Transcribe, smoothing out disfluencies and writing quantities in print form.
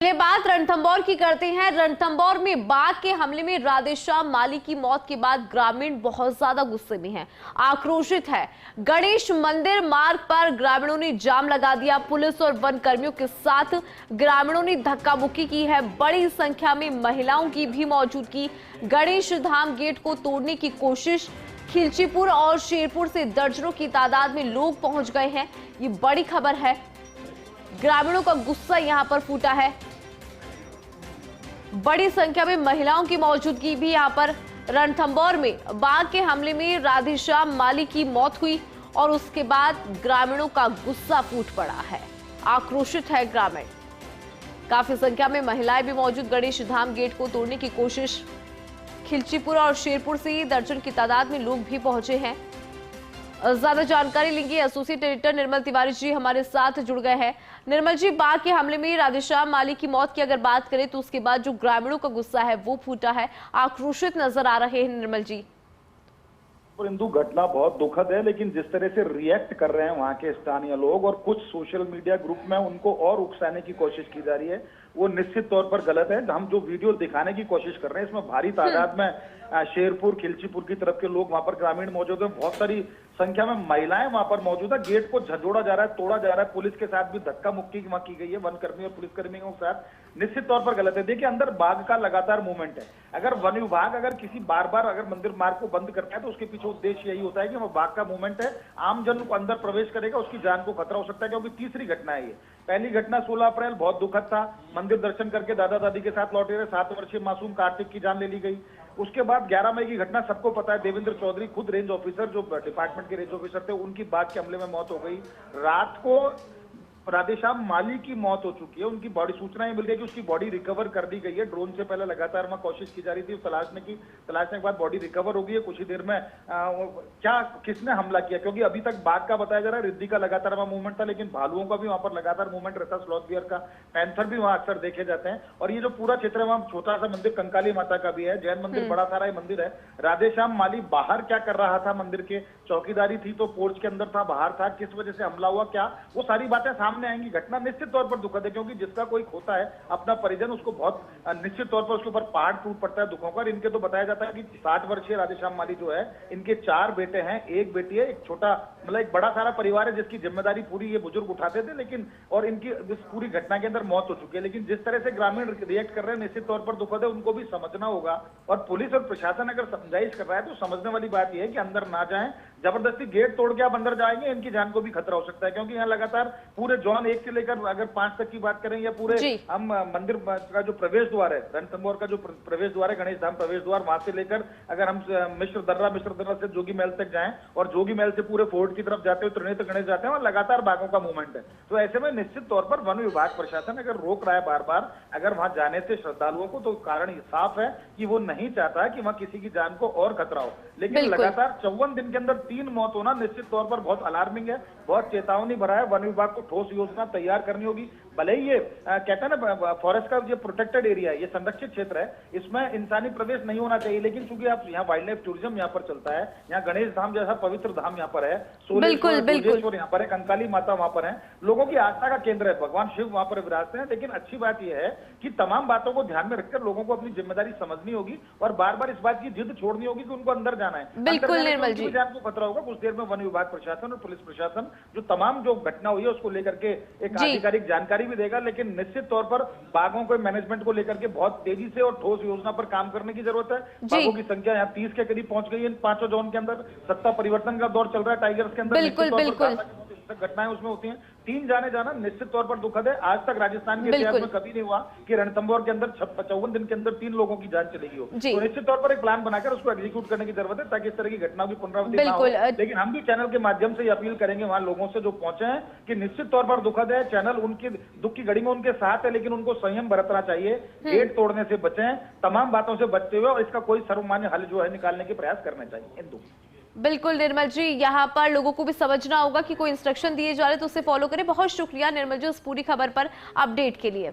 ये बात रणथंभौर की करते हैं। रणथंभौर में बाघ के हमले में राधेश्याम माली की मौत के बाद ग्रामीण बहुत ज्यादा गुस्से में हैं, आक्रोशित है। गणेश मंदिर मार्ग पर ग्रामीणों ने जाम लगा दिया। पुलिस और वन कर्मियों के साथ ग्रामीणों ने धक्का मुक्की की है। बड़ी संख्या में महिलाओं की भी मौजूदगी। गणेश धाम गेट को तोड़ने की कोशिश। खिलचीपुर और शेरपुर से दर्जनों की तादाद में लोग पहुंच गए हैं। ये बड़ी खबर है। ग्रामीणों का गुस्सा यहां पर फूटा है। बड़ी संख्या में महिलाओं की मौजूदगी भी यहां पर। रणथंभौर में बाघ के हमले में राधेश्याम माली की मौत हुई और उसके बाद ग्रामीणों का गुस्सा फूट पड़ा है, आक्रोशित है ग्रामीण। काफी संख्या में महिलाएं भी मौजूद। गणेश धाम गेट को तोड़ने की कोशिश। खिलचीपुर और शेरपुर से दर्जन की तादाद में लोग भी पहुंचे हैं। ज्यादा जानकारी लेंगे। एसोसिएट एडिटर निर्मल तिवारी जी हमारे साथ जुड़ गए हैं। निर्मल जी, बाघ के हमले में राधेश्याम माली की मौत की अगर बात करें तो उसके बाद जो ग्रामीणों का गुस्सा है वो फूटा है, आक्रोशित नजर आ रहे हैं। निर्मल जी, इंदु घटना बहुत दुखद है, लेकिन जिस तरह से रिएक्ट कर रहे हैं वहां के स्थानीय लोग और कुछ सोशल मीडिया ग्रुप में उनको और उकसाने की कोशिश की जा रही है, वो निश्चित तौर पर गलत है। हम जो वीडियो दिखाने की कोशिश कर रहे हैं इसमें भारी तादाद में शेरपुर खिलचीपुर की तरफ के लोग वहां पर ग्रामीण मौजूद है। बहुत सारी संख्या में महिलाएं वहां पर मौजूद है। गेट को झंझोड़ा जा रहा है, तोड़ा जा रहा है। पुलिस के साथ भी धक्का मुक्की वहां की गई है, वन कर्मी और पुलिस कर्मियों के साथ। निश्चित तौर पर गलत है। देखिए, अंदर बाघ का लगातार मूवमेंट है। अगर वन विभाग अगर किसी बार बार अगर मंदिर मार्ग को बंद करता है तो उसके पीछे उद्देश्य यही होता है कि वो बाघ का मूवमेंट है, आम जन को अंदर प्रवेश करेगा, उसकी जान को खतरा हो सकता है। क्योंकि तीसरी घटना है ये। पहली घटना 16 अप्रैल बहुत दुखद था। मंदिर दर्शन करके दादा दादी के साथ लौटे रहे 7 वर्षीय मासूम कार्तिक की जान ले ली गई। उसके बाद 11 मई की घटना सबको पता है। देवेंद्र चौधरी खुद रेंज ऑफिसर, जो डिपार्टमेंट के रेंज ऑफिसर थे, उनकी बाघ के हमले में मौत हो गई। रात को राधेश्याम माली की मौत हो चुकी है। उनकी बॉडी, सूचना ये मिल रही है कि उसकी बॉडी रिकवर कर दी गई है। ड्रोन से पहले लगातार वहां कोशिश की जा रही थी तलाशने के बाद बॉडी रिकवर हो गई है। कुछ ही देर में क्या किसने हमला किया, क्योंकि अभी तक बाघ का बताया जा रहा है, रिद्धि का लगातार वहां मूवमेंट था, लेकिन भालुओं का भी वहां पर लगातार मूवमेंट रहता है, स्लॉथ बियर का, पैंथर भी वहां अक्सर देखे जाते हैं। और ये जो पूरा क्षेत्र है वहां छोटा सा मंदिर कंकाली माता का भी है, जैन मंदिर बड़ा सारा मंदिर है। राधेश्याम माली बाहर क्या कर रहा था, मंदिर के चौकीदारी थी तो पोर्च के अंदर था, बाहर था, किस वजह से हमला हुआ, क्या, वो सारी बातें सामने आएंगी। घटना निश्चित तौर पर दुखद है, क्योंकि जिसका कोई खोता है अपना परिजन, उसको बहुत निश्चित तौर पर उसके ऊपर पहाड़ टूट पड़ता है दुखों का। इनके तो बताया जाता है कि 60 वर्षीय राधेश्याम माली जो है, इनके 4 बेटे हैं, 1 बेटी है, एक छोटा, मतलब एक बड़ा सारा परिवार है जिसकी जिम्मेदारी पूरी ये बुजुर्ग उठाते थे। लेकिन और इनकी इस पूरी घटना के अंदर मौत हो चुकी है। लेकिन जिस तरह से ग्रामीण रिएक्ट कर रहे हैं, निश्चित तौर पर दुखद है। उनको भी समझना होगा। और पुलिस और प्रशासन अगर समझाइश कर रहा है तो समझने वाली बात यह है कि अंदर ना जाएं। जबरदस्ती गेट तोड़ के आप अंदर जाएंगे, इनकी जान को भी खतरा हो सकता है। क्योंकि यहाँ लगातार पूरे जोन 1 से लेकर अगर 5 तक की बात करें, या पूरे हम मंदिर का जो प्रवेश द्वार है, रणथंभौर का जो प्रवेश द्वार है, गणेश धाम प्रवेश द्वार, वहां से लेकर अगर हम मिश्र दर्रा से जोगी महल तक जाएं और जोगी महल से पूरे फोर्ट की तरफ जाते हुए त्रिनेत्र गणेश जाते हैं, और लगातार बाघों का मूवमेंट है। तो ऐसे में निश्चित तौर पर वन विभाग प्रशासन अगर रोक रहा है बार बार अगर वहां जाने से श्रद्धालुओं को, तो कारण साफ है कि वो नहीं चाहता है कि वहां किसी की जान को और खतरा हो। लेकिन लगातार 54 दिन के अंदर 3 मौत होना निश्चित तौर पर बहुत अलार्मिंग है, बहुत चेतावनी भरा है। वन विभाग को ठोस योजना तैयार करनी होगी। भले ही ये कहते हैं ना, फॉरेस्ट का जो प्रोटेक्टेड एरिया है, ये संरक्षित क्षेत्र है, इसमें इंसानी प्रवेश नहीं होना चाहिए। लेकिन चूंकि आप यहाँ वाइल्ड लाइफ टूरिज्म यहाँ पर चलता है, यहाँ गणेश धाम जैसा पवित्र धाम यहाँ पर है, सोलेश्वर यहाँ पर है, कंकाली माता वहां पर है, लोगों की आस्था का केंद्र है, भगवान शिव वहां पर विराजते हैं। लेकिन अच्छी बात यह है कि तमाम बातों को ध्यान में रखकर लोगों को अपनी जिम्मेदारी समझनी होगी और बार बार इस बात की जिद छोड़नी होगी कि उनको अंदर जाना है। बिल्कुल निर्मल जी, आपको खतरा होगा। कुछ देर में वन विभाग प्रशासन और पुलिस प्रशासन जो तमाम जो घटना हुई है उसको लेकर के एक आधिकारिक जानकारी भी देगा। लेकिन निश्चित तौर पर बाघों के मैनेजमेंट को लेकर के बहुत तेजी से और ठोस योजना पर काम करने की जरूरत है। बाघों की संख्या यहाँ 30 के करीब पहुंच गई है इन 5 जोन के अंदर। सत्ता परिवर्तन का दौर चल रहा है टाइगर्स के अंदर। बिल्कुल घटनाएं उसमें होती हैं। 3 जाने जाना निश्चित तौर पर दुखद है। आज तक राजस्थान के इतिहास में कभी नहीं हुआ कि रणथंभौर के अंदर 54 दिन के अंदर 3 लोगों की जान चलेगी हो। तो निश्चित तौर पर एक प्लान बनाकर उसको एग्जीक्यूट करने की जरूरत है, ताकि इस तरह की घटना की पुनरावृत्ति ना हो। लेकिन हम भी चैनल के माध्यम से अपील करेंगे वहां लोगों से जो पहुंचे हैं कि निश्चित तौर पर दुखद है, चैनल उनकी दुख की घड़ी में उनके साथ है, लेकिन उनको संयम बरतना चाहिए, गेट तोड़ने से बचें, तमाम बातों से बचते हुए, और इसका कोई सर्वमान्य हल जो है निकालने के प्रयास करने चाहिए। इंदु, बिल्कुल निर्मल जी, यहाँ पर लोगों को भी समझना होगा कि कोई इंस्ट्रक्शन दिए जा रहे तो उसे फॉलो करें। बहुत शुक्रिया निर्मल जी उस पूरी खबर पर अपडेट के लिए।